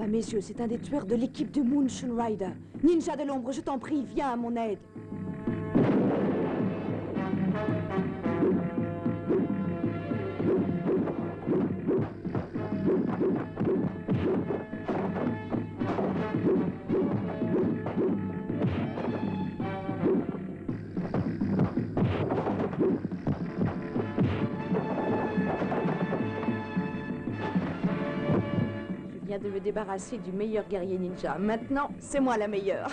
mes yeux, c'est un des tueurs de l'équipe de Moonshine Rider. Ninja de l'ombre, je t'en prie, viens à mon aide. Je viens de me débarrasser du meilleur guerrier ninja. Maintenant, c'est moi la meilleure.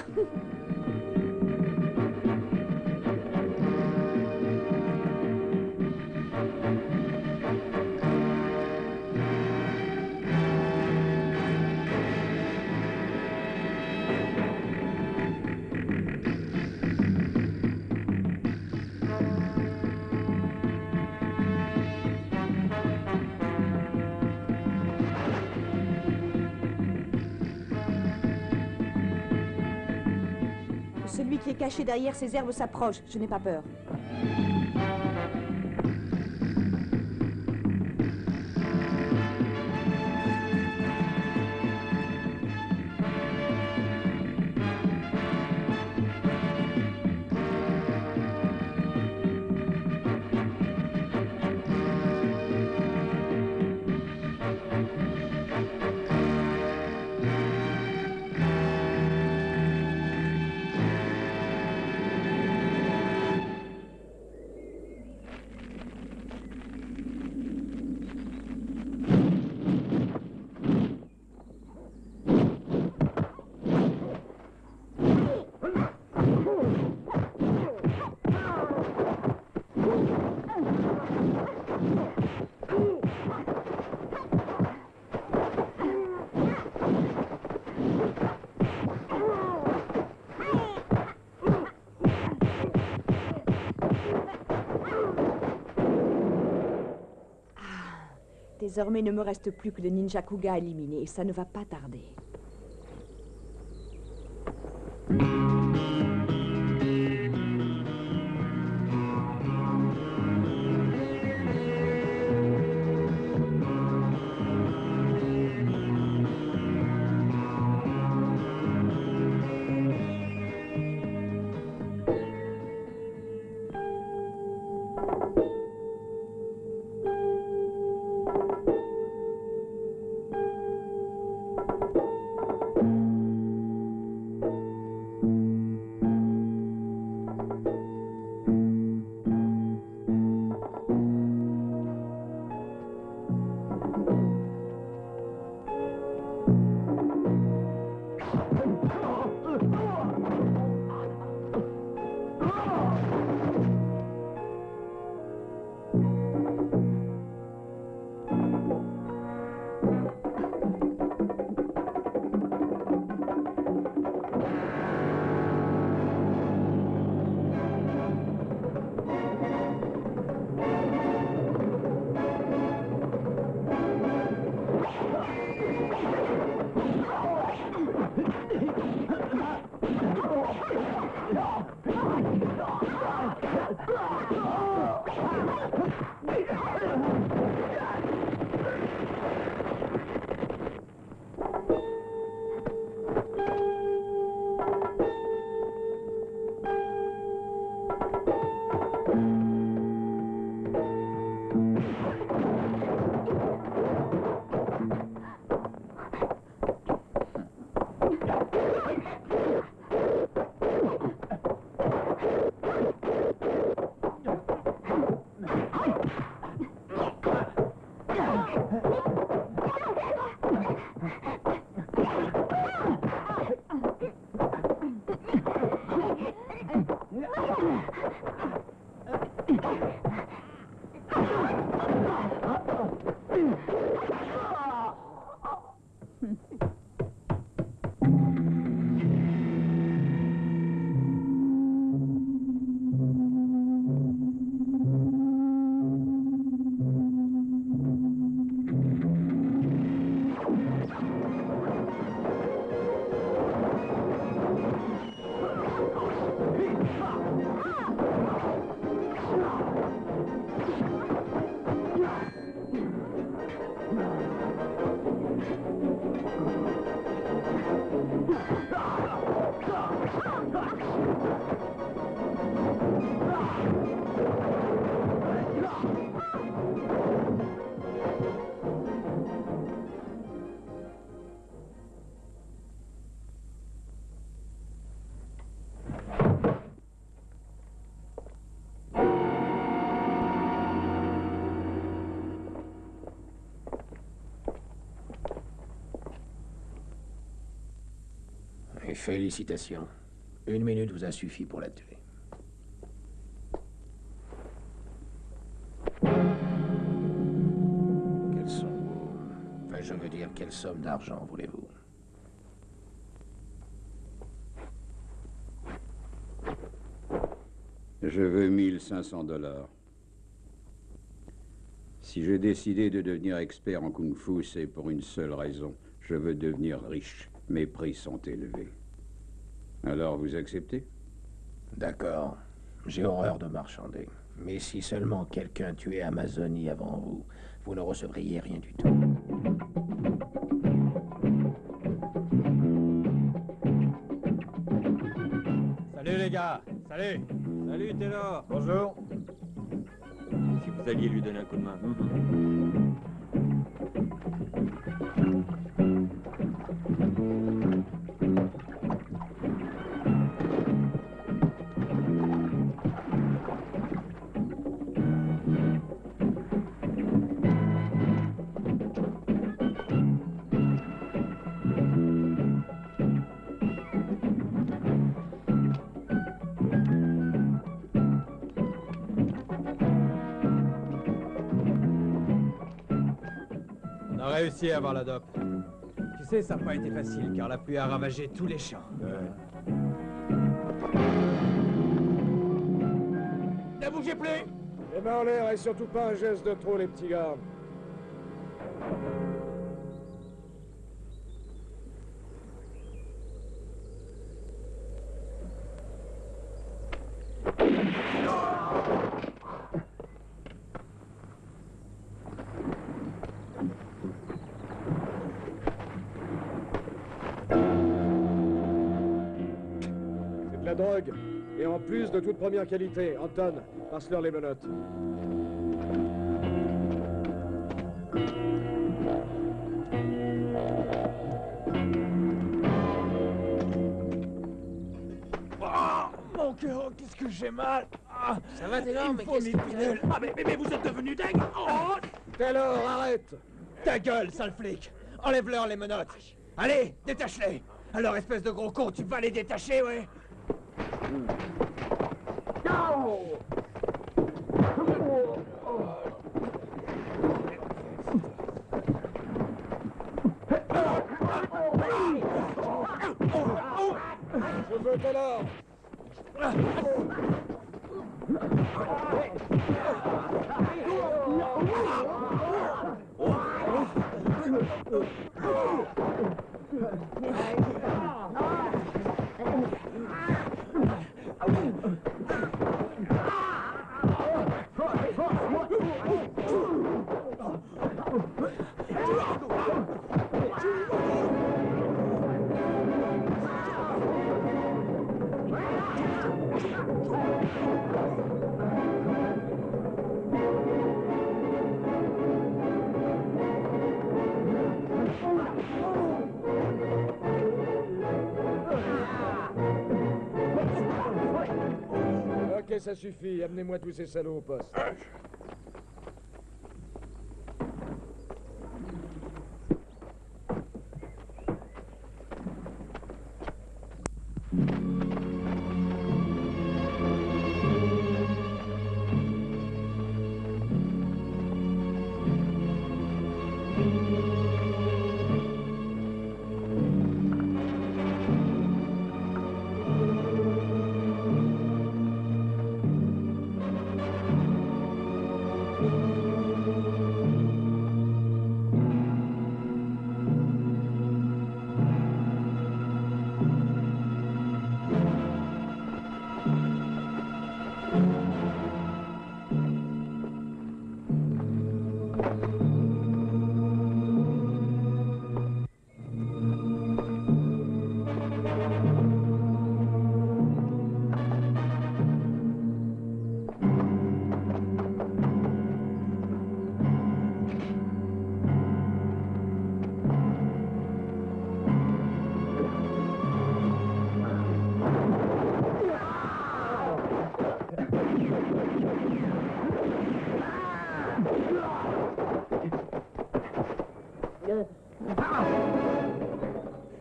Celui qui est caché derrière ces herbes s'approche. Je n'ai pas peur. Désormais, il ne me reste plus que le ninja Kuga à éliminer, et ça ne va pas tarder. Félicitations. 1 minute vous a suffi pour la tuer. Quelles sont vos... Enfin, je veux dire, quelle somme d'argent voulez-vous? Je veux 1500 $. Si j'ai décidé de devenir expert en kung-fu, c'est pour une seule raison. Je veux devenir riche. Mes prix sont élevés. Alors, vous acceptez? D'accord. J'ai horreur de marchander. Mais si seulement quelqu'un tuait Amazonie avant vous, vous ne recevriez rien du tout. Salut les gars. Salut. Salut Taylor. Bonjour. Si vous alliez lui donner un coup de main. On a réussi à avoir la dope. Tu sais, ça n'a pas été facile, car la pluie a ravagé tous les champs. Ne bougez plus! Les mains en l'air et surtout pas un geste de trop, les petits gars. C'est de la drogue. Et en plus de toute première qualité. Anton, passe-leur les menottes. Mon cœur, qu'est-ce que j'ai mal! Ça va, Taylor, mais qu'est-ce que... Ah, mais vous êtes devenu dingue! Oh, Taylor, arrête! ta gueule, sale flic! Enlève-leur les menottes! Allez, détache-les! Alors, espèce de gros con, tu vas les détacher, ouais? Je veux Taylor! Ok, ça suffit. Amenez-moi tous ces salauds au poste.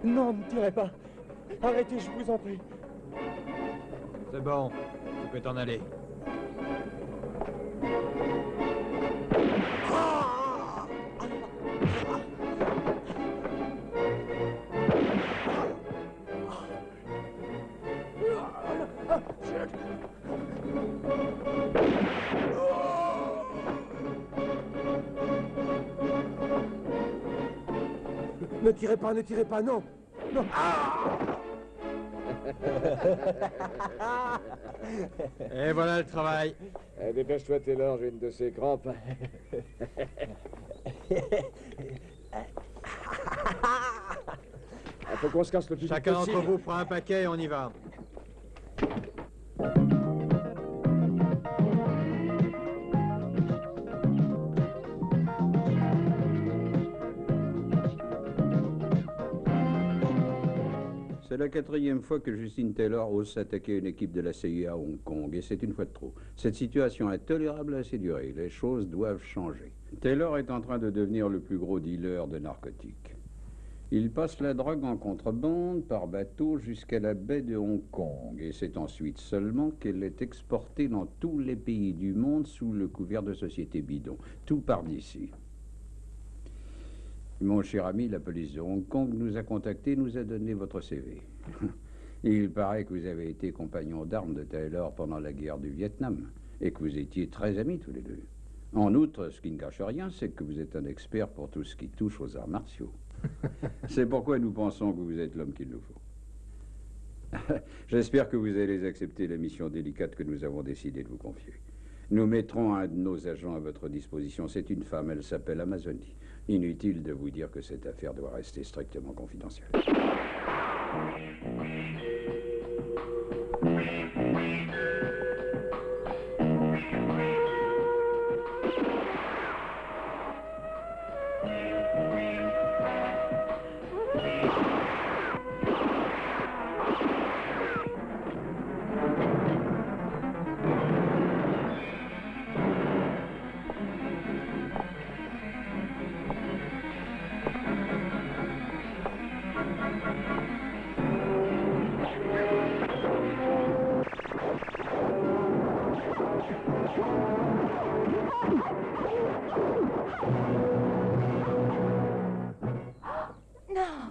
Non, ne tirez pas. Arrêtez, je vous en prie. C'est bon, tu peux t'en aller. Ne tirez pas, non. Non. Et voilà le travail. Dépêche-toi, Taylor, j'ai une de ces crampes. Il faut qu'on se casse le plus vite Chacun possible. d'entre vous prend un paquet et on y va. C'est la 4e fois que Justin Taylor ose s'attaquer à une équipe de la CIA à Hong Kong, et c'est une fois de trop. Cette situation intolérable a assez duré. Les choses doivent changer. Taylor est en train de devenir le plus gros dealer de narcotiques. Il passe la drogue en contrebande par bateau jusqu'à la baie de Hong Kong, et c'est ensuite seulement qu'elle est exportée dans tous les pays du monde sous le couvert de sociétés bidons. Tout part d'ici. Mon cher ami, la police de Hong Kong nous a contactés, nous a donné votre CV. Il paraît que vous avez été compagnon d'armes de Taylor pendant la guerre du Vietnam et que vous étiez très amis tous les deux. En outre, ce qui ne cache rien, c'est que vous êtes un expert pour tout ce qui touche aux arts martiaux. C'est pourquoi nous pensons que vous êtes l'homme qu'il nous faut. J'espère que vous allez accepter la mission délicate que nous avons décidé de vous confier. Nous mettrons un de nos agents à votre disposition. C'est une femme, elle s'appelle Amazonie. Inutile de vous dire que cette affaire doit rester strictement confidentielle.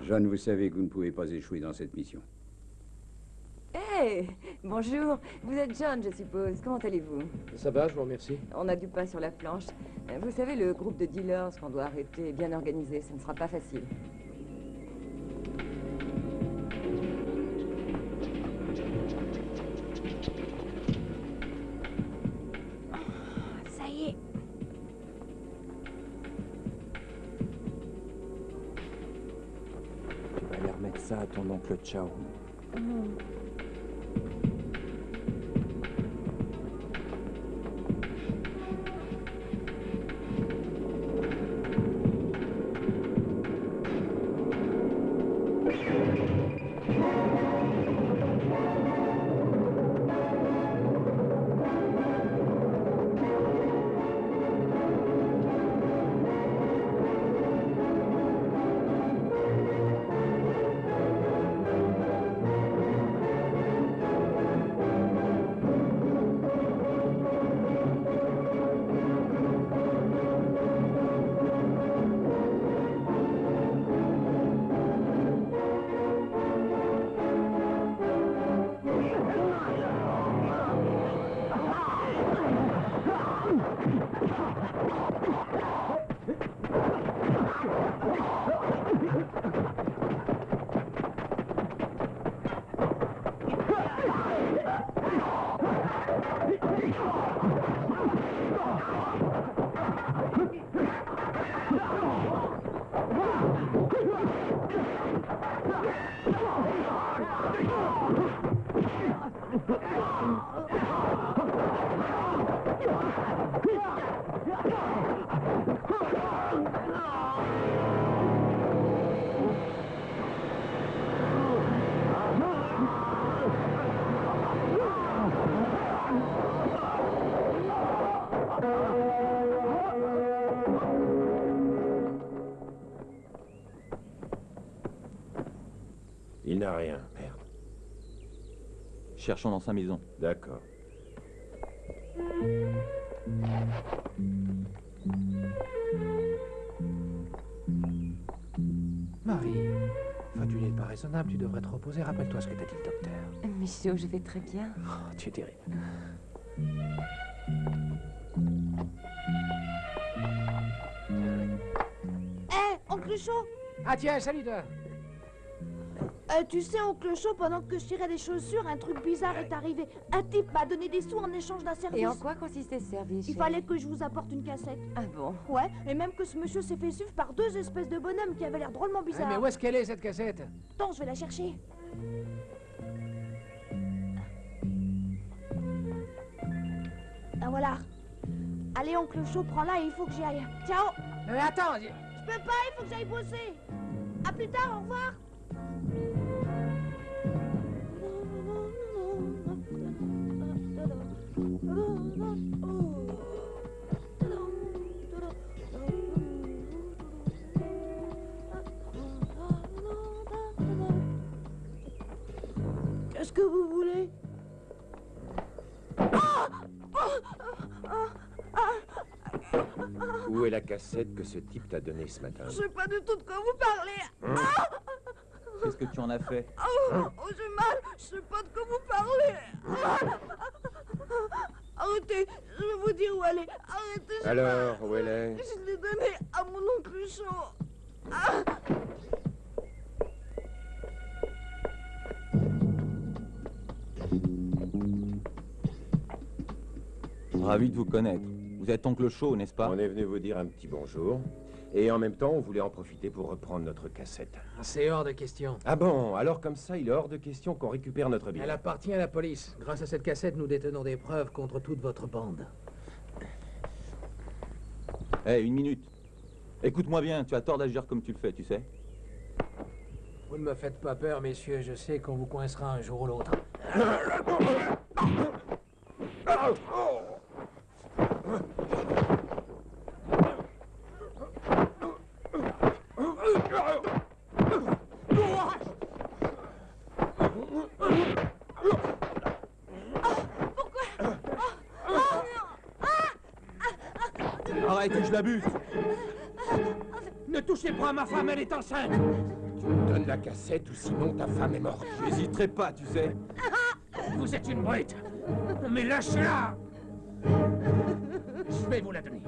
John, vous savez que vous ne pouvez pas échouer dans cette mission. Hey, bonjour. Vous êtes John, je suppose. Comment allez-vous? Ça va, je vous remercie. On a du pain sur la planche. Vous savez, le groupe de dealers qu'on doit arrêter est bien organisé. Ce ne sera pas facile. Ça y est. Tu vas aller remettre ça à ton oncle Chao. Il n'a rien, merde. Cherchons dans sa maison. D'accord. Marie, tu n'es pas raisonnable, tu devrais te reposer. Rappelle-toi ce que t'a dit le docteur. Michaud, je vais très bien. Oh, tu es terrible. Hé, oncle Chaud! Ah tiens, salut toi. Tu sais, oncle Chaud, pendant que je tirais des chaussures, un truc bizarre est arrivé. Un type m'a donné des sous en échange d'un service. Et en quoi consistait ce service? Il fallait que je vous apporte une cassette. Ah bon? Ouais, et même que ce monsieur s'est fait suivre par deux espèces de bonhommes qui avaient l'air drôlement bizarres. Mais où est-ce qu'elle est, cette cassette? Attends, je vais la chercher. Ah voilà. Allez, oncle Chaud, prends-la et il faut que j'y aille. Ciao! Mais attends, Je peux pas, il faut que j'aille bosser. À plus tard, au revoir. Qu'est-ce que vous voulez? Où est la cassette que ce type t'a donnée ce matin? Je sais pas du tout de quoi vous parlez. Qu'est-ce que tu en as fait? Oh, j'ai mal. Je sais pas de quoi vous parlez. Arrêtez, je vais vous dire où elle est. Arrêtez. j'ai Alors, mal. où elle est? Je l'ai donnée à mon oncle Chaud. Ravi de vous connaître. Vous êtes oncle Chaud, n'est-ce pas? On est venu vous dire un petit bonjour. Et en même temps, on voulait en profiter pour reprendre notre cassette. C'est hors de question. Ah bon? Alors comme ça, il est hors de question qu'on récupère notre bien. Elle appartient à la police. Grâce à cette cassette, nous détenons des preuves contre toute votre bande. Hé, une minute. Écoute-moi bien, tu as tort d'agir comme tu le fais, tu sais. Vous ne me faites pas peur, messieurs. Je sais qu'on vous coincera un jour ou l'autre. Arrête ou je la bute. Ne touchez pas à ma femme, elle est enceinte. Tu me donnes la cassette ou sinon ta femme est morte. J'hésiterai pas, tu sais. Vous êtes une brute. Mais lâchez-la. Je vais vous la donner.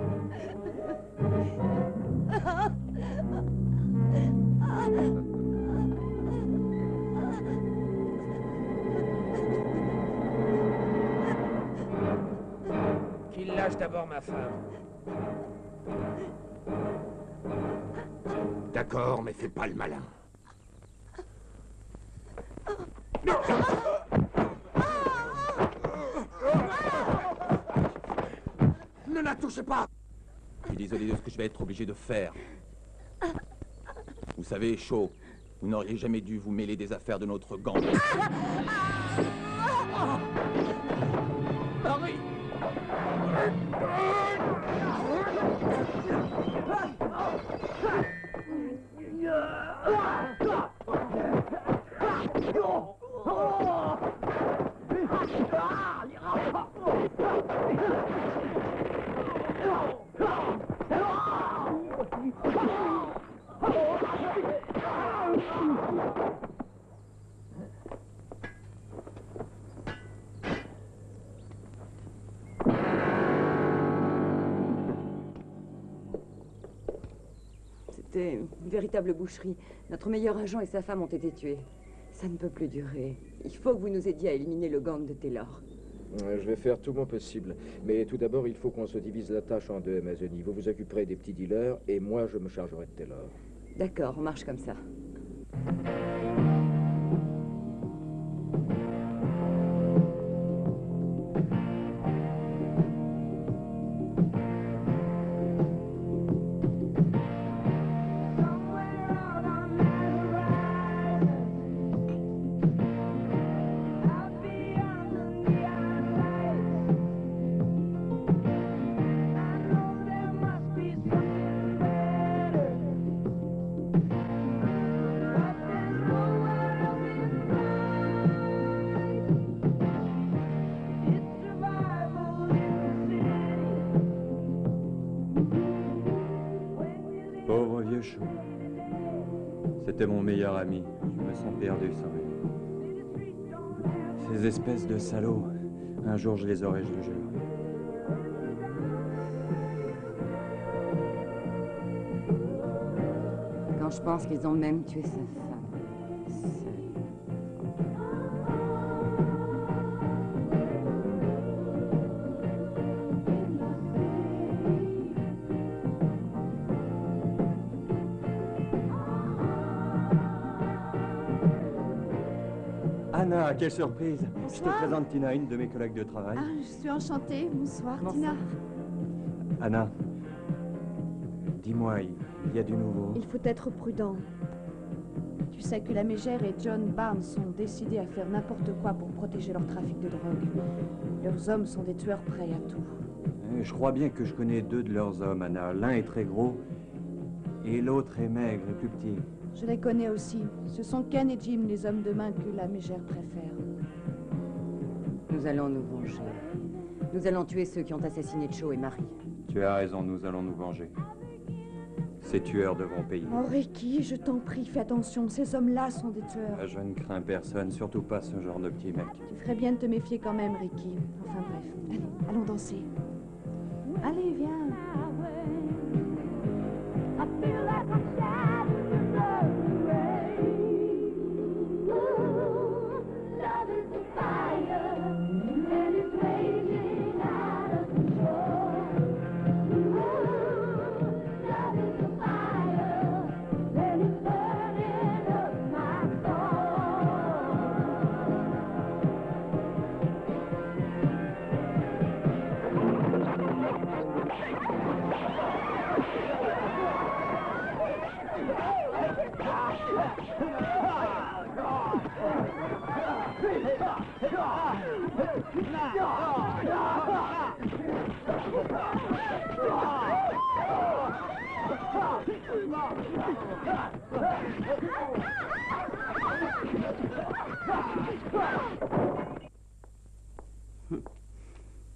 Qu'il lâche d'abord ma femme. D'accord, mais fais pas le malin. Ne la touchez pas. Je suis désolé de ce que je vais être obligé de faire. Vous savez, Chaud, vous n'auriez jamais dû vous mêler des affaires de notre gang. Marie. C'était une véritable boucherie. Notre meilleur agent et sa femme ont été tués. Ça ne peut plus durer. Il faut que vous nous aidiez à éliminer le gang de Taylor. Je vais faire tout mon possible. Mais tout d'abord, il faut qu'on se divise la tâche en deux, Amazonie. Vous vous occuperez des petits dealers et moi, je me chargerai de Taylor. D'accord, on marche comme ça. C'était mon meilleur ami. Je me sens perdu sans lui. Ces espèces de salauds, un jour je les aurai, je le jure. Quand je pense qu'ils ont même tué sa femme. Seule. Anna, quelle surprise! Je te Bonsoir. présente Tina, une de mes collègues de travail. Ah, je suis enchantée. Bonsoir, Bonsoir. Tina. Anna, dis-moi, il y a du nouveau? Il faut être prudent. Tu sais que la mégère et John Barnes sont décidés à faire n'importe quoi pour protéger leur trafic de drogue. Leurs hommes sont des tueurs prêts à tout. Je crois bien que je connais deux de leurs hommes, Anna. L'un est très gros et l'autre est maigre et plus petit. Je les connais aussi. Ce sont Ken et Jim, les hommes de main que la mégère préfère. Nous allons nous venger. Nous allons tuer ceux qui ont assassiné Cho et Marie. Tu as raison, nous allons nous venger. Ces tueurs devront payer. Oh, Ricky, je t'en prie, fais attention. Ces hommes-là sont des tueurs. Je ne crains personne, surtout pas ce genre de petit mec. Tu ferais bien de te méfier quand même, Ricky. Enfin bref. Allez, allons danser. Allez, viens.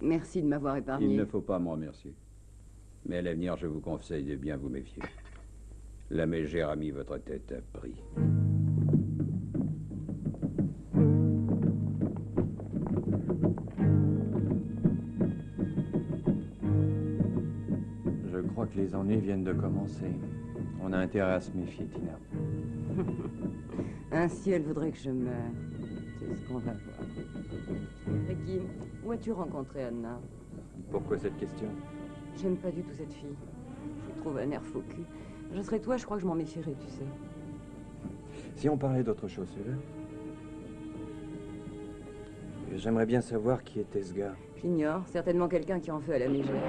Merci de m'avoir épargné. Il ne faut pas me remercier. Mais à l'avenir, je vous conseille de bien vous méfier. La mégère a mis votre tête à prix. Je crois que les ennuis viennent de commencer. On a intérêt à se méfier, Tina. Ainsi, elle voudrait que je meure. C'est ce qu'on va voir. Ricky, où as-tu rencontré Anna? Pourquoi cette question? J'aime pas du tout cette fille. Je trouve un air faux cul. Je serais toi, je crois que je m'en méfierais, tu sais. Si on parlait d'autre chose, tu veux? J'aimerais bien savoir qui était ce gars. J'ignore. Certainement quelqu'un qui en fait à la mégère.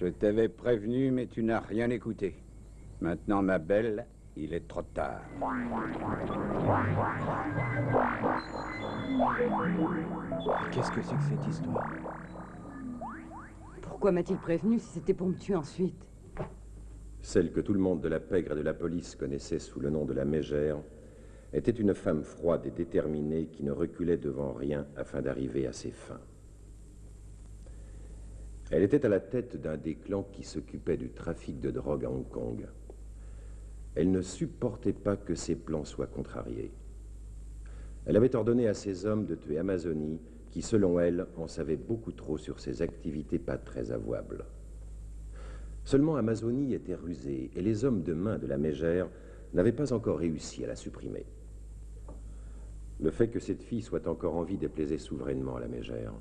Je t'avais prévenu, mais tu n'as rien écouté. Maintenant, ma belle, il est trop tard. Qu'est-ce que c'est que cette histoire? Pourquoi m'a-t-il prévenu si c'était pour me tuer ensuite? Celle que tout le monde de la pègre et de la police connaissait sous le nom de la Mégère était une femme froide et déterminée qui ne reculait devant rien afin d'arriver à ses fins. Elle était à la tête d'un des clans qui s'occupait du trafic de drogue à Hong Kong. Elle ne supportait pas que ses plans soient contrariés. Elle avait ordonné à ses hommes de tuer Amazonie, qui, selon elle, en savait beaucoup trop sur ses activités pas très avouables. Seulement Amazonie était rusée, et les hommes de main de la Mégère n'avaient pas encore réussi à la supprimer. Le fait que cette fille soit encore en vie déplaisait souverainement à la Mégère.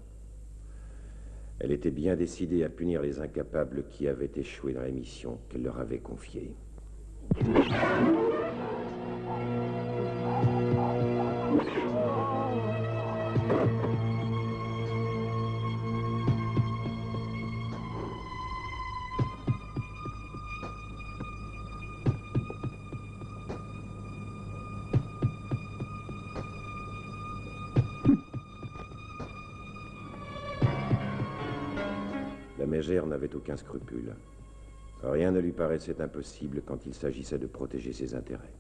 Elle était bien décidée à punir les incapables qui avaient échoué dans la mission qu'elle leur avait confiée. La Mégère n'avait aucun scrupule. Rien ne lui paraissait impossible quand il s'agissait de protéger ses intérêts.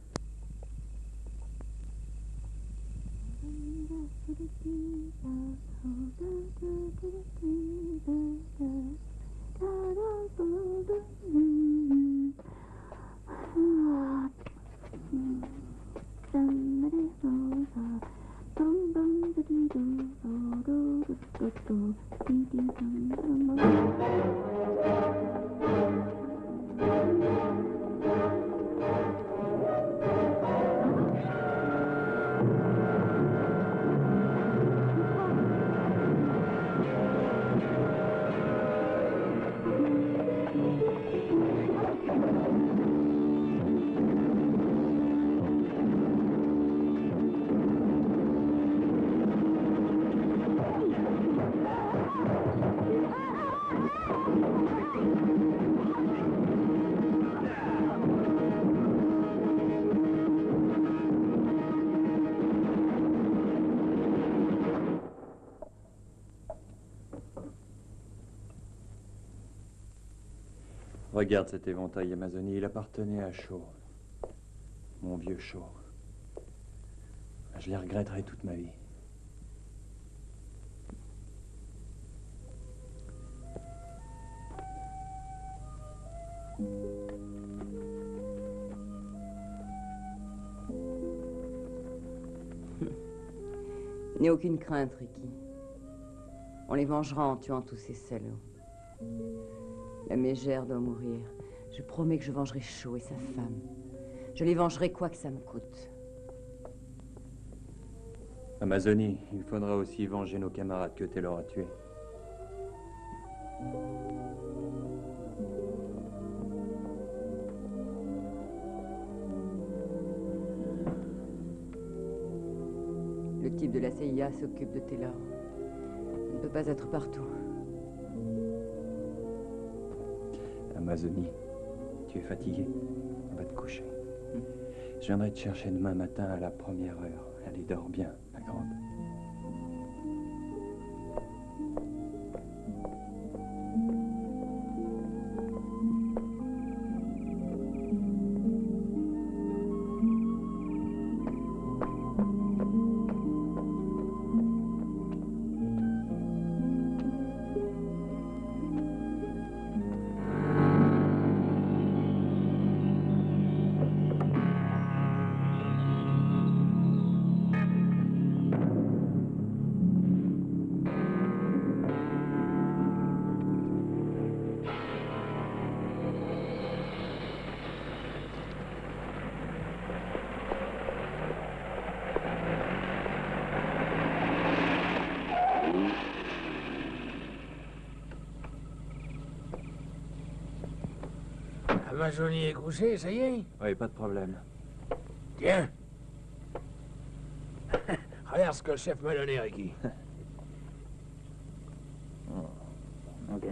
Regarde cet éventail Amazonie, il appartenait à Shaw. Mon vieux Shaw. Je les regretterai toute ma vie. N'aie aucune crainte, Ricky. On les vengera en tuant tous ces salauds. La Mégère doit mourir. Je promets que je vengerai Shaw et sa femme. Je les vengerai quoi que ça me coûte. Amazonie, il faudra aussi venger nos camarades que Taylor a tués. Le type de la CIA s'occupe de Taylor. Il ne peut pas être partout. Amazonie, tu es fatiguée? Va te coucher. Je viendrai te chercher demain matin à la première heure. Allez, dors bien, ma grande. Amazonie est couchée, ça y est? Oui, pas de problème. Tiens. Regarde ce que le chef m'a donné, Ricky. Ok.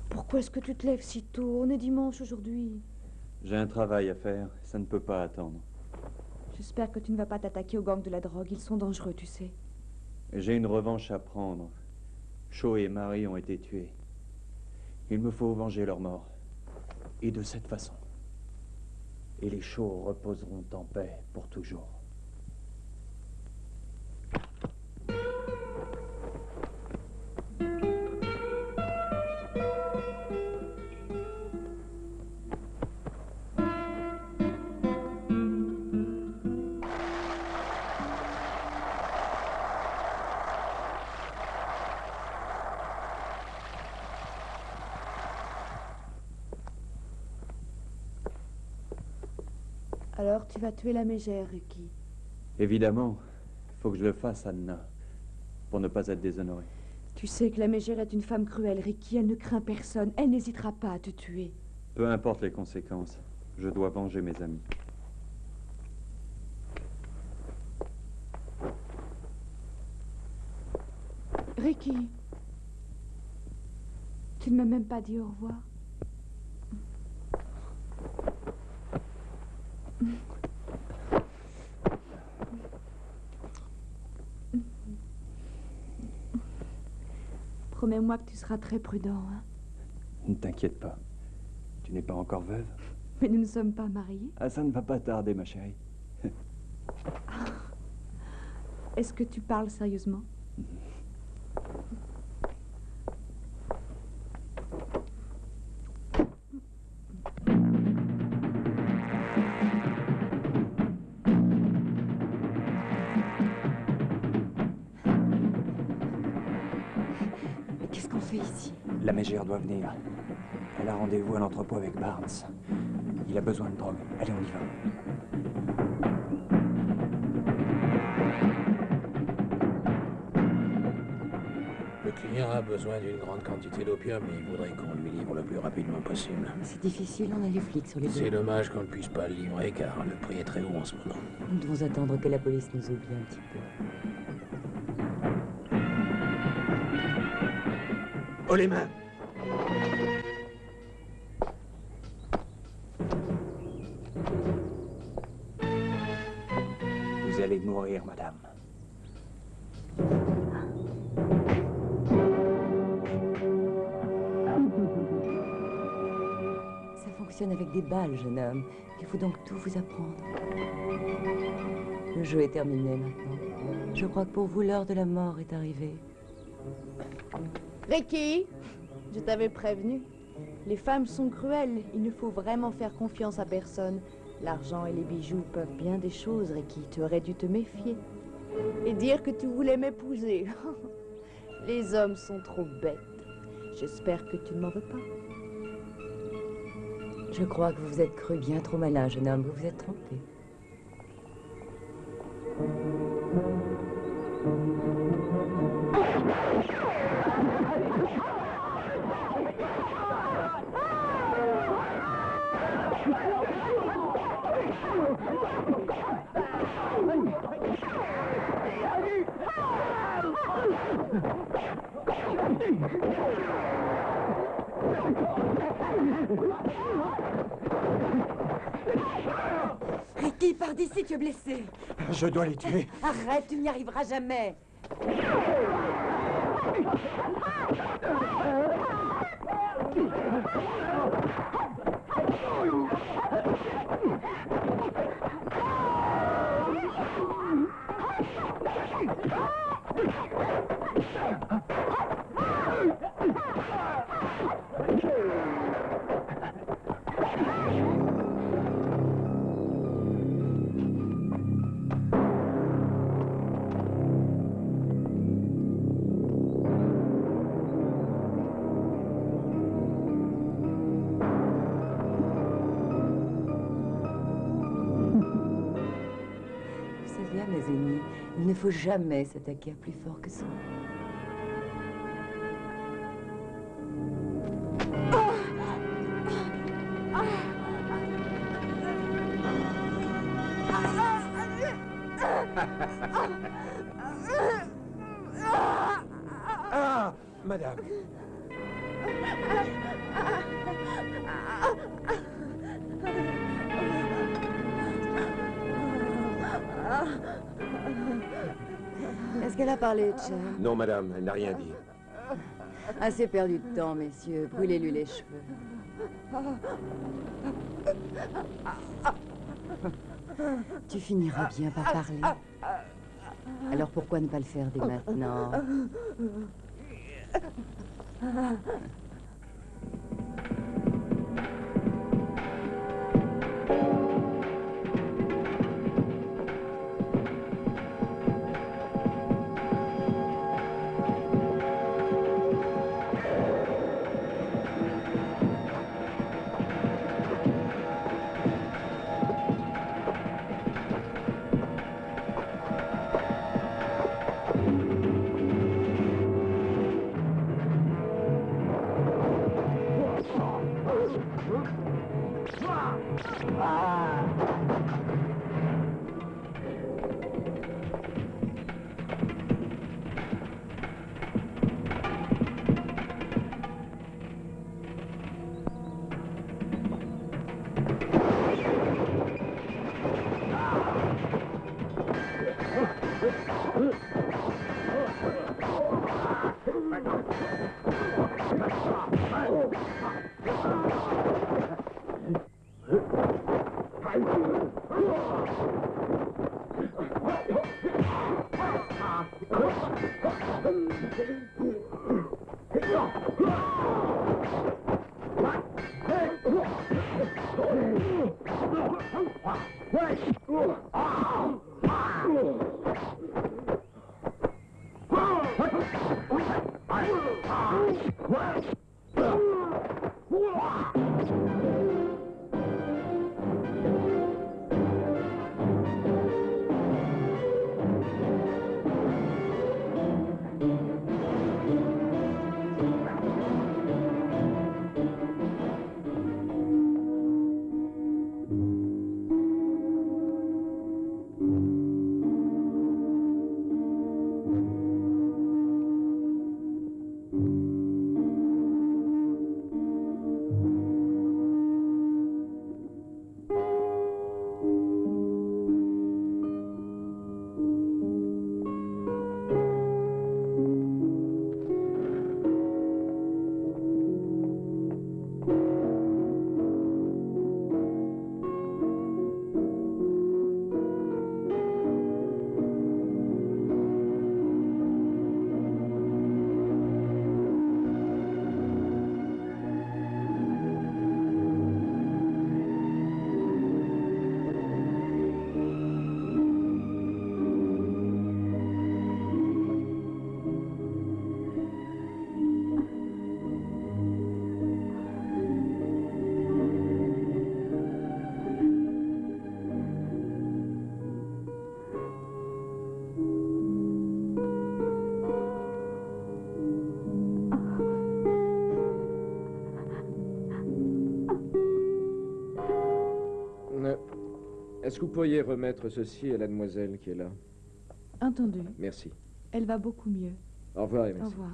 Pourquoi est-ce que tu te lèves si tôt? On est dimanche aujourd'hui. J'ai un travail à faire, ça ne peut pas attendre. J'espère que tu ne vas pas t'attaquer aux gangs de la drogue. Ils sont dangereux, tu sais. J'ai une revanche à prendre. Shaw et Marie ont été tués. Il me faut venger leur mort. Et de cette façon. Et les Shaw reposeront en paix pour toujours. Alors, tu vas tuer la mégère, Ricky. Évidemment, il faut que je le fasse, Anna, pour ne pas être déshonoré. Tu sais que la mégère est une femme cruelle, Ricky. Elle ne craint personne. Elle n'hésitera pas à te tuer. Peu importe les conséquences, je dois venger mes amis. Ricky, tu ne m'as même pas dit au revoir. Promets-moi que tu seras très prudent, hein? Ne t'inquiète pas. Tu n'es pas encore veuve? Mais nous ne sommes pas mariés. Ah, ça ne va pas tarder, ma chérie. Est-ce que tu parles sérieusement? Qu'est-ce qu'on fait ici? La mégère doit venir. Elle a rendez-vous à l'entrepôt avec Barnes. Il a besoin de drogue. Allez, on y va. Le client a besoin d'une grande quantité d'opium et il voudrait qu'on lui livre le plus rapidement possible. C'est difficile, on a les flics sur les C'est deux. dommage qu'on ne puisse pas le livrer car le prix est très haut en ce moment. Nous devons attendre que la police nous oublie un petit peu. Oh les mains! Vous allez mourir, madame. Ça fonctionne avec des balles, jeune homme. Il faut donc tout vous apprendre. Le jeu est terminé maintenant. Je crois que pour vous, l'heure de la mort est arrivée. Ricky, je t'avais prévenu. Les femmes sont cruelles. Il ne faut vraiment faire confiance à personne. L'argent et les bijoux peuvent bien des choses, Ricky. Tu aurais dû te méfier. Et dire que tu voulais m'épouser. Les hommes sont trop bêtes. J'espère que tu ne m'en veux pas. Je crois que vous vous êtes cru bien trop malin, jeune homme. Vous vous êtes trompé. Ricky, pars d'ici, tu es blessé. Je dois les tuer. Arrête, tu n'y arriveras jamais. Il ne faut jamais s'attaquer à plus fort que soi. Ah, madame. Est-ce qu'elle a parlé, Chad? Non, madame, elle n'a rien dit. Assez perdu de temps, messieurs. Brûlez-lui les cheveux. Tu finiras bien par parler. Alors pourquoi ne pas le faire dès maintenant? Est-ce que vous pourriez remettre ceci à la demoiselle qui est là? Entendu. Merci. Elle va beaucoup mieux. Au revoir et Au merci. revoir.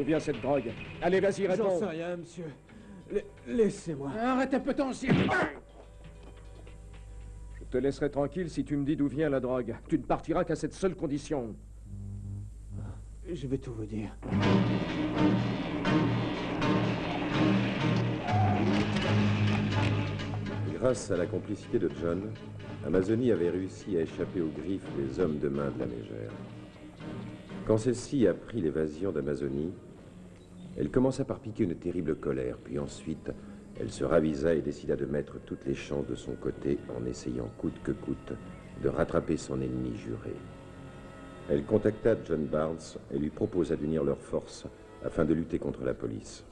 D'où vient cette drogue? Allez, vas-y, réponds. J'en sais rien, monsieur. Laissez-moi. Arrête un peu ton cirque. Je te laisserai tranquille si tu me dis d'où vient la drogue. Tu ne partiras qu'à cette seule condition. Je vais tout vous dire. Grâce à la complicité de John, Amazonie avait réussi à échapper aux griffes des hommes de main de la mégère. Quand celle-ci apprit l'évasion d'Amazonie, elle commença par piquer une terrible colère, puis ensuite, elle se ravisa et décida de mettre toutes les chances de son côté en essayant coûte que coûte de rattraper son ennemi juré. Elle contacta John Barnes et lui proposa d'unir leurs forces afin de lutter contre la police.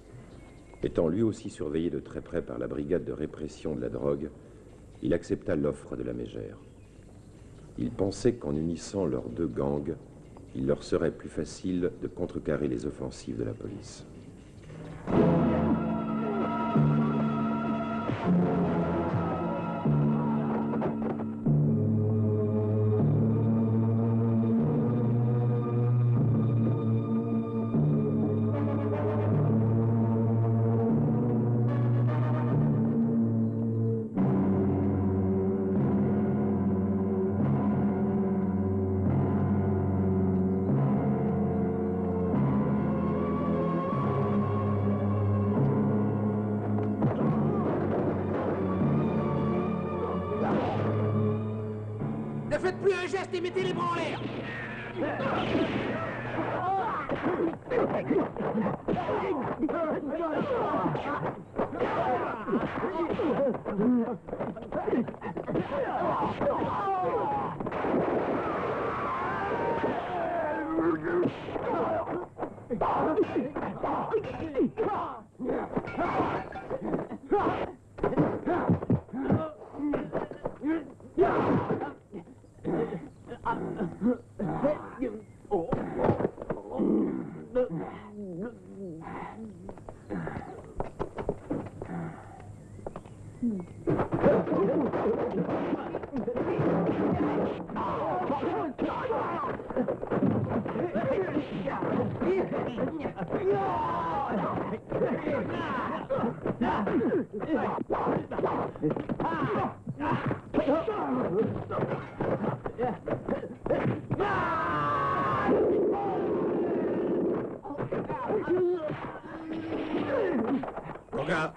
Étant lui aussi surveillé de très près par la brigade de répression de la drogue, il accepta l'offre de la mégère. Il pensait qu'en unissant leurs deux gangs, il leur serait plus facile de contrecarrer les offensives de la police. Ne faites plus un geste et mettez les bras en l'air. Koga!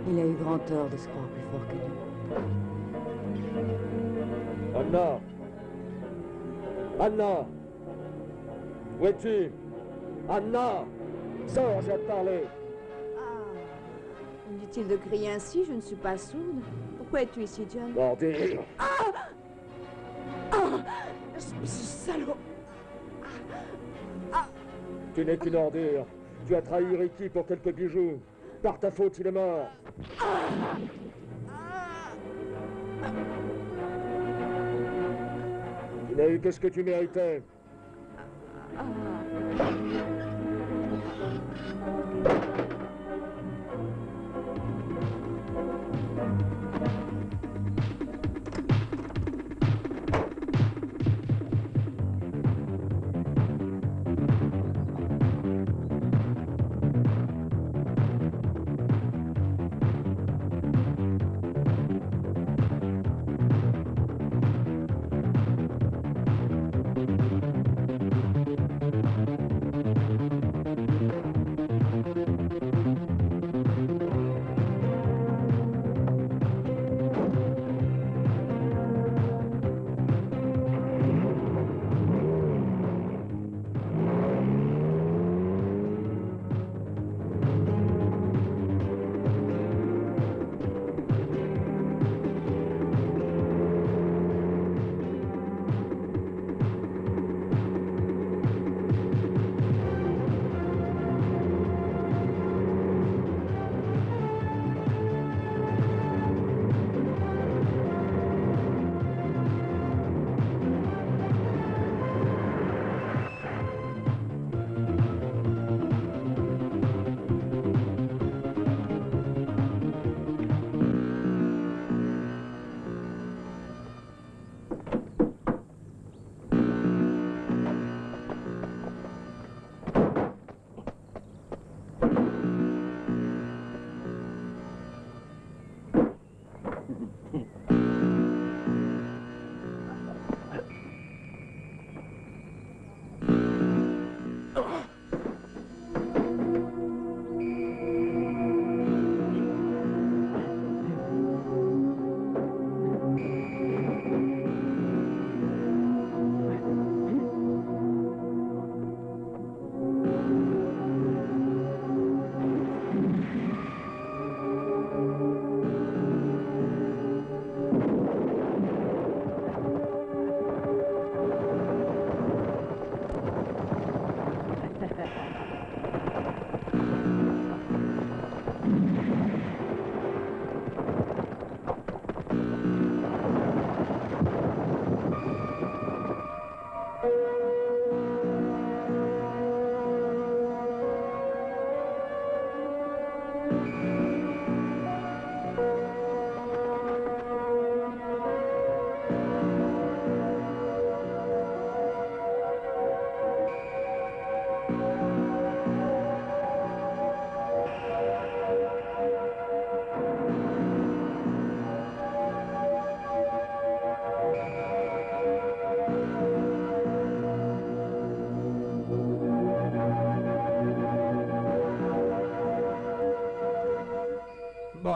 Il a eu grand tort de se croire plus fort que nous. Anna! Anna! Où es-tu? Anna! Sors, j'ai à te parler! Inutile de crier ainsi, je ne suis pas sourde. Pourquoi es-tu ici, John? Bordel! Salaud! Tu n'es qu'une ordure. Tu as trahi Ricky pour quelques bijoux. Par ta faute, il est mort. Tu n'as eu que ce que tu méritais.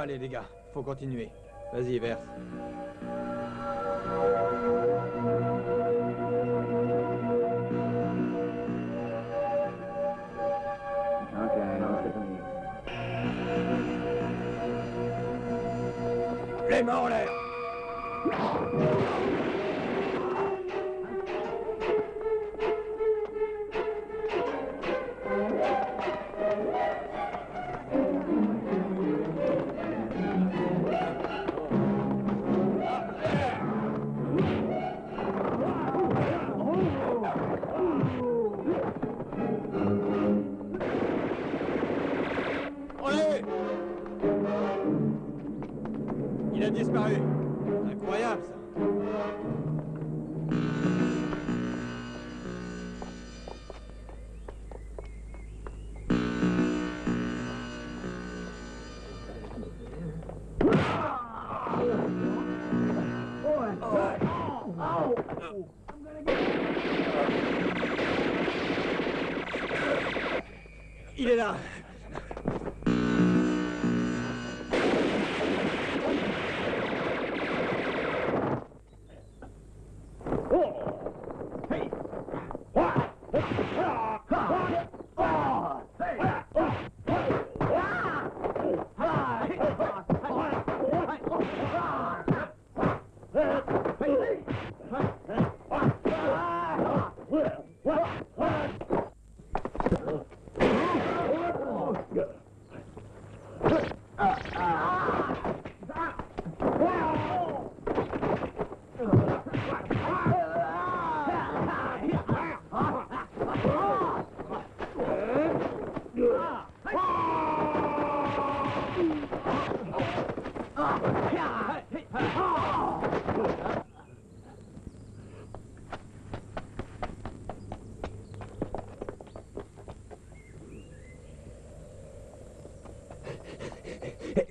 allez les gars, faut continuer. Vas-y, verse. Les mains en l'air. Allez! Il a disparu. Incroyable, ça. Il est là.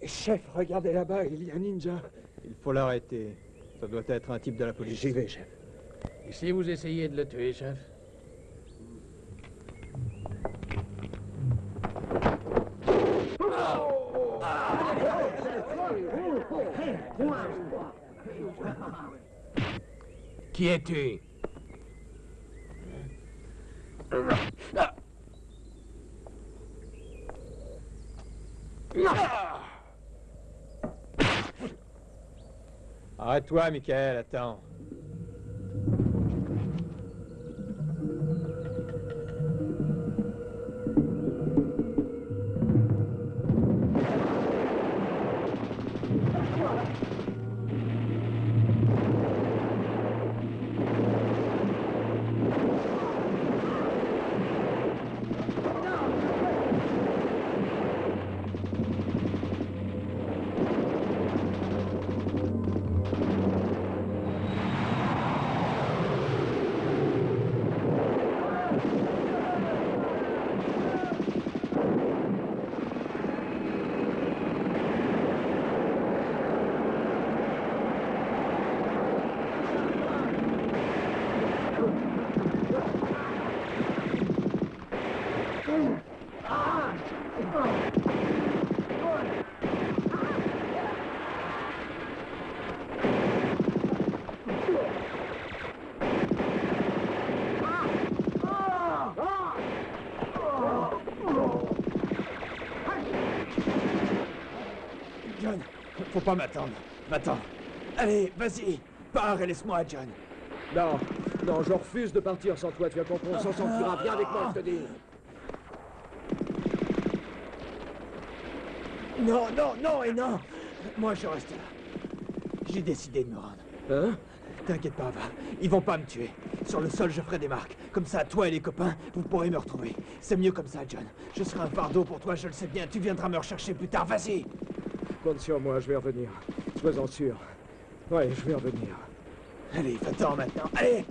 Chef, regardez là-bas, il y a un ninja. Il faut l'arrêter. Ça doit être un type de la police. J'y vais, chef. Et si vous essayez de le tuer, chef? Qui es-tu? Arrête-toi, Michael, attends. John, faut pas m'attendre. Va-t'en. Allez, vas-y. Pars et laisse-moi, John. Non, non, je refuse de partir sans toi, tu as compris, on s'en sortira. Viens avec moi, je te dis. Non, non, non et non. Moi, je reste là. J'ai décidé de me rendre. Hein? T'inquiète pas, va. Ils vont pas me tuer. Sur le sol, je ferai des marques. Comme ça, toi et les copains, vous pourrez me retrouver. C'est mieux comme ça, John. Je serai un fardeau pour toi, je le sais bien. Tu viendras me rechercher plus tard, vas-y. Compte sur moi, je vais revenir. Sois-en sûr. Ouais, je vais revenir. Allez, va-t'en maintenant. Allez!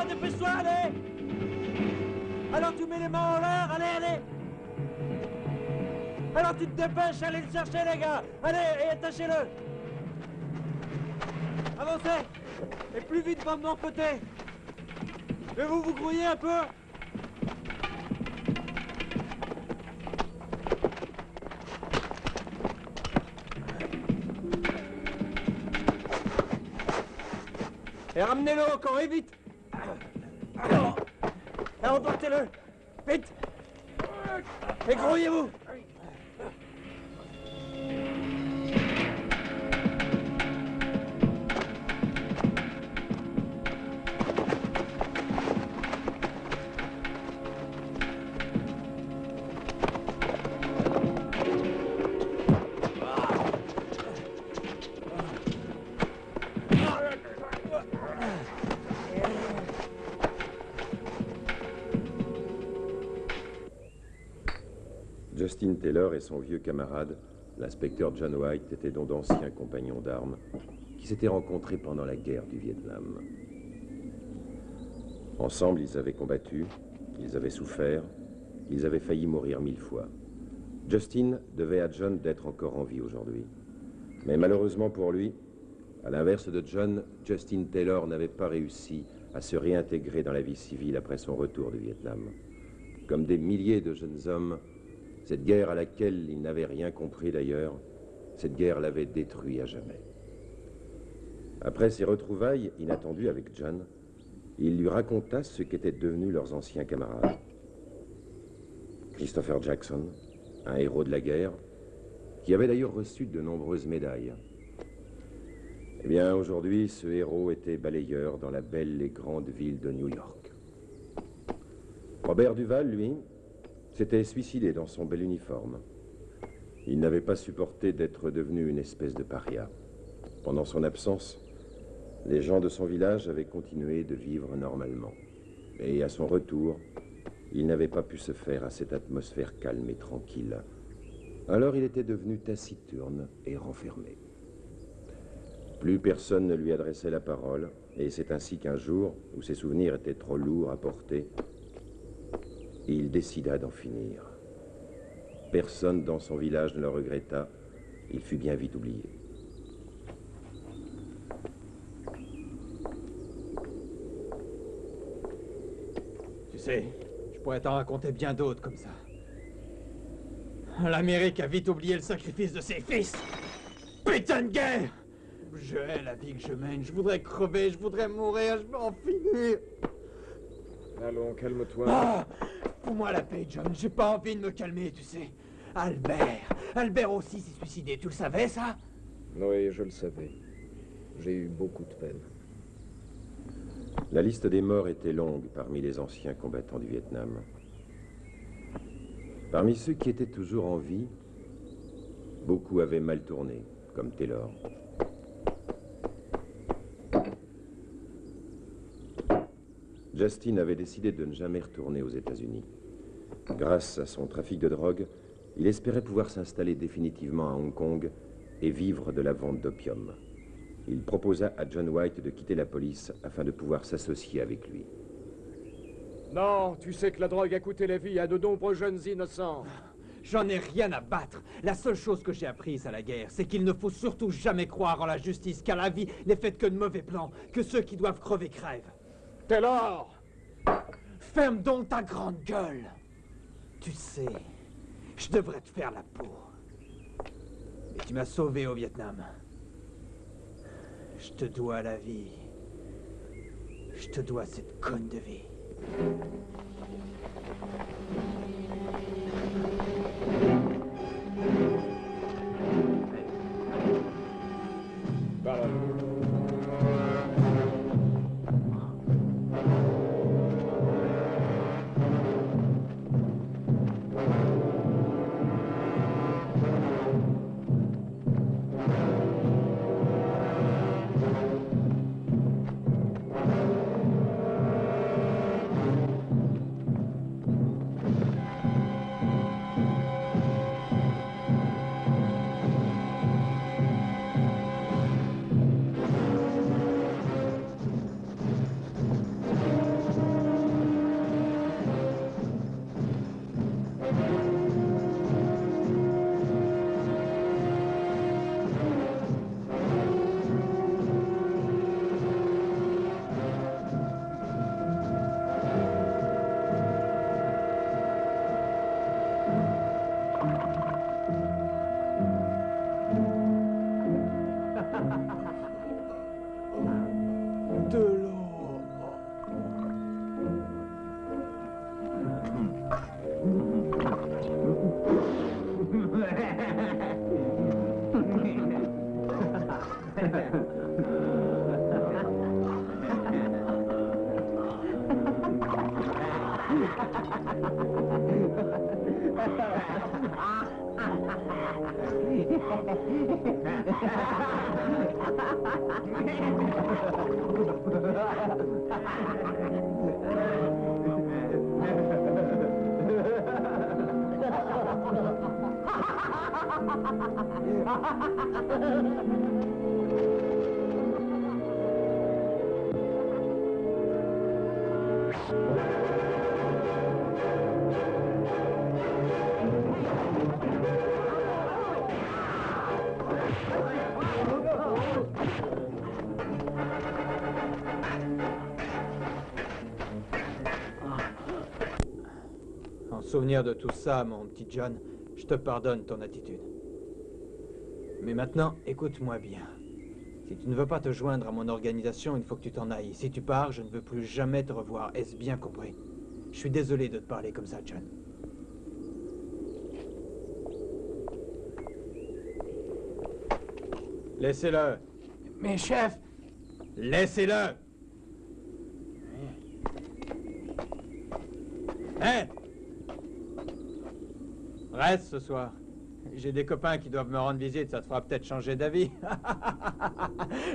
dépêche-toi, allez! Alors tu mets les mains en l'air, allez, allez! Alors tu te dépêches, allez le chercher, les gars! Allez, et attachez-le! Avancez! Et plus vite, bande d'enfeutés! Et vous vous grouillez un peu? Et ramenez-le au camp, et vite! Et emportez-le! Vite! Et grouillez-vous! Justin Taylor et son vieux camarade, l'inspecteur John White, étaient donc d'anciens compagnons d'armes qui s'étaient rencontrés pendant la guerre du Vietnam. Ensemble, ils avaient combattu, ils avaient souffert, ils avaient failli mourir 1000 fois. Justin devait à John d'être encore en vie aujourd'hui. Mais malheureusement pour lui, à l'inverse de John, Justin Taylor n'avait pas réussi à se réintégrer dans la vie civile après son retour du Vietnam. Comme des milliers de jeunes hommes, cette guerre à laquelle il n'avait rien compris d'ailleurs, cette guerre l'avait détruit à jamais. Après ces retrouvailles inattendues avec John, il lui raconta ce qu'étaient devenus leurs anciens camarades. Christopher Jackson, un héros de la guerre, qui avait d'ailleurs reçu de nombreuses médailles. Eh bien, aujourd'hui, ce héros était balayeur dans la belle et grande ville de New York. Robert Duval, lui, s'était suicidé dans son bel uniforme. Il n'avait pas supporté d'être devenu une espèce de paria. Pendant son absence, les gens de son village avaient continué de vivre normalement. Et à son retour, il n'avait pas pu se faire à cette atmosphère calme et tranquille. Alors il était devenu taciturne et renfermé. Plus personne ne lui adressait la parole, et c'est ainsi qu'un jour, où ses souvenirs étaient trop lourds à porter, il décida d'en finir. Personne dans son village ne le regretta. Il fut bien vite oublié. Tu sais, je pourrais t'en raconter bien d'autres comme ça. L'Amérique a vite oublié le sacrifice de ses fils. Putain de guerre! Je hais la vie que je mène. Je voudrais crever, je voudrais mourir, je veux en finir. Allons, calme-toi. Ah! Fous-moi la paix, John. J'ai pas envie de me calmer, tu sais. Albert aussi s'est suicidé. Tu le savais, ça? Oui, je le savais. J'ai eu beaucoup de peine. La liste des morts était longue parmi les anciens combattants du Vietnam. Parmi ceux qui étaient toujours en vie, beaucoup avaient mal tourné, comme Taylor. Justin avait décidé de ne jamais retourner aux États-Unis. Grâce à son trafic de drogue, il espérait pouvoir s'installer définitivement à Hong Kong et vivre de la vente d'opium. Il proposa à John White de quitter la police afin de pouvoir s'associer avec lui. Non, tu sais que la drogue a coûté la vie à de nombreux jeunes innocents. J'en ai rien à battre. La seule chose que j'ai apprise à la guerre, c'est qu'il ne faut surtout jamais croire en la justice, car la vie n'est faite que de mauvais plans, que ceux qui doivent crever crèvent. Taylor! Ferme donc ta grande gueule. Tu sais, je devrais te faire la peau. Mais tu m'as sauvé au Vietnam. Je te dois la vie. Je te dois cette conne de vie. Voilà. En souvenir de tout ça, mon petit John, je te pardonne ton attitude. Mais maintenant, écoute-moi bien. Si tu ne veux pas te joindre à mon organisation, il faut que tu t'en ailles. Si tu pars, je ne veux plus jamais te revoir. Est-ce bien compris? Je suis désolé de te parler comme ça, John. Laissez-le. Mais chef! Laissez-le! Hé! Reste ce soir. J'ai des copains qui doivent me rendre visite, ça te fera peut-être changer d'avis.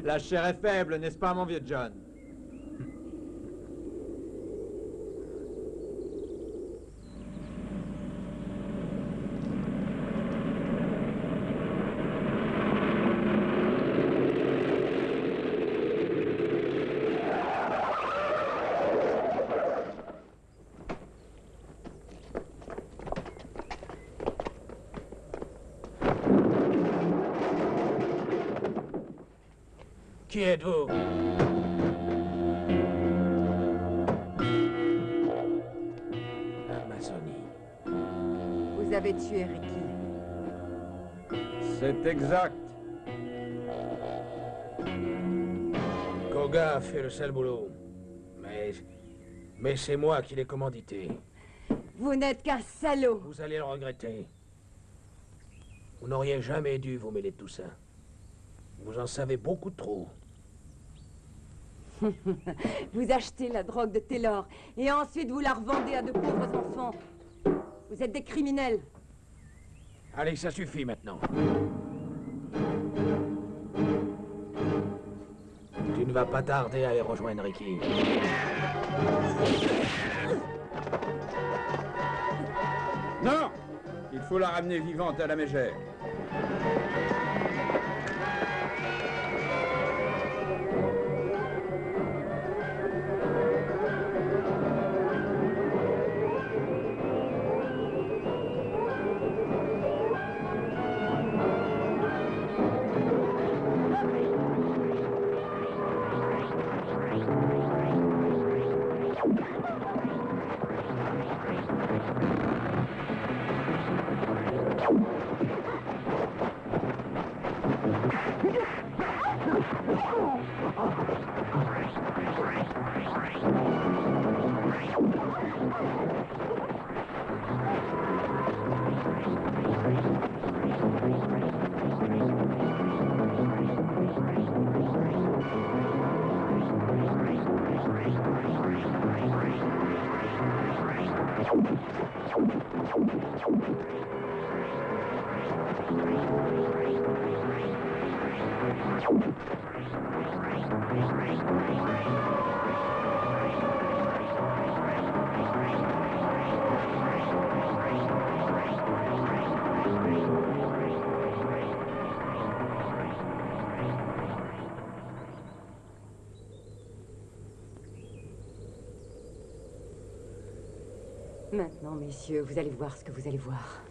La chair est faible, n'est-ce pas, mon vieux John? Qui êtes-vous? Amazonie. Vous avez tué Ricky. C'est exact. Koga a fait le sale boulot. Mais c'est moi qui l'ai commandité. Vous n'êtes qu'un salaud. Vous allez le regretter. Vous n'auriez jamais dû vous mêler de tout ça. Vous en savez beaucoup trop. Vous achetez la drogue de Taylor et ensuite vous la revendez à de pauvres enfants. Vous êtes des criminels. Allez, ça suffit maintenant. Tu ne vas pas tarder à aller rejoindre Ricky. Non! Il faut la ramener vivante à la mégère. Maintenant, messieurs, vous allez voir ce que vous allez voir.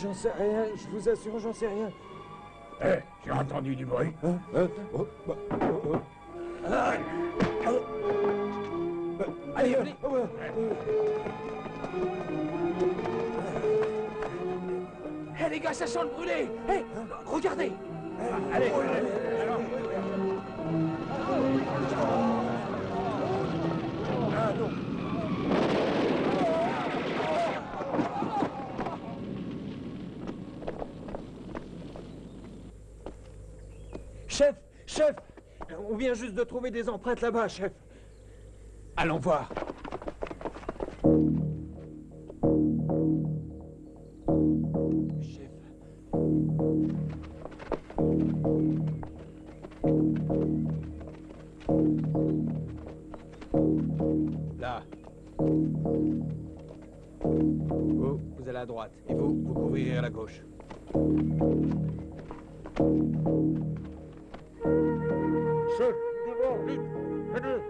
J'en sais rien, je vous assure, j'en sais rien. Hé, j'ai entendu du bruit. Allez, venez. Hé les gars, ça sent le brûlé. Hé, regardez. Allez. Ah non. Chef! Chef! On vient juste de trouver des empreintes là-bas, chef. Allons voir. Chef. Là. Vous allez à droite. Et vous couvrirez à la gauche. Chef, devant, vite. Venez.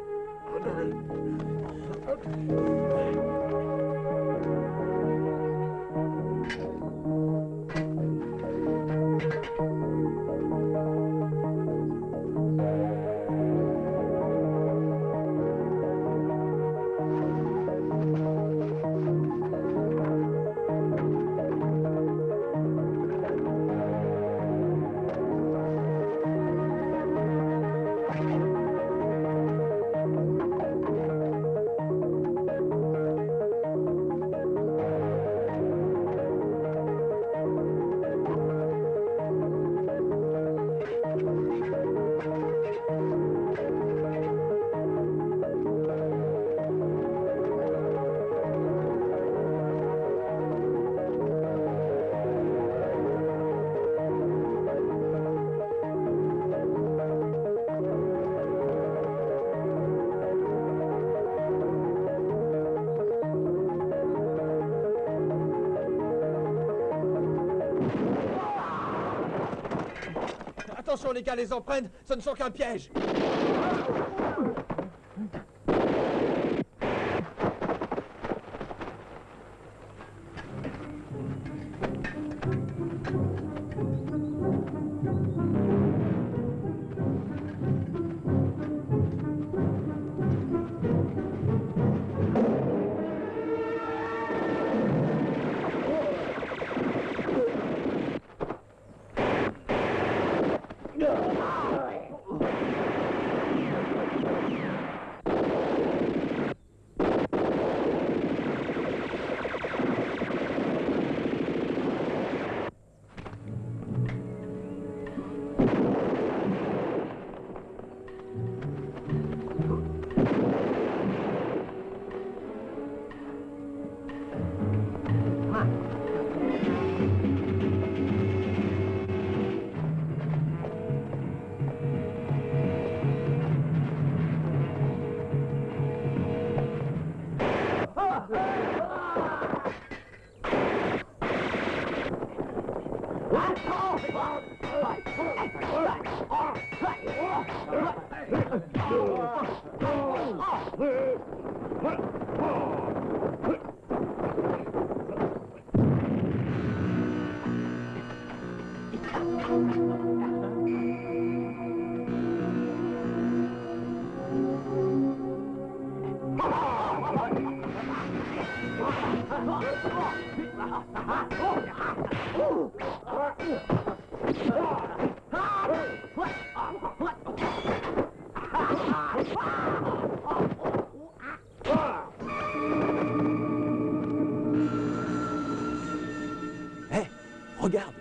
Attention les gars, les empreintes, ce ne sont qu'un piège. Hé, regarde.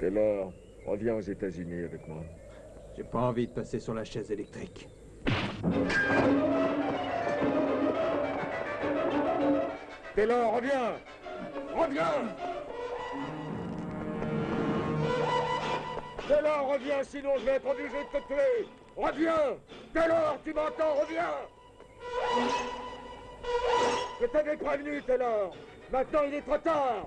Taylor, reviens aux États-Unis avec moi. J'ai pas envie de passer sur la chaise électrique. Taylor, reviens! Reviens! Taylor, reviens, sinon je vais être obligé de te tuer! Reviens! Taylor, tu m'entends? Reviens! Je t'avais prévenu, Taylor! Maintenant, il est trop tard!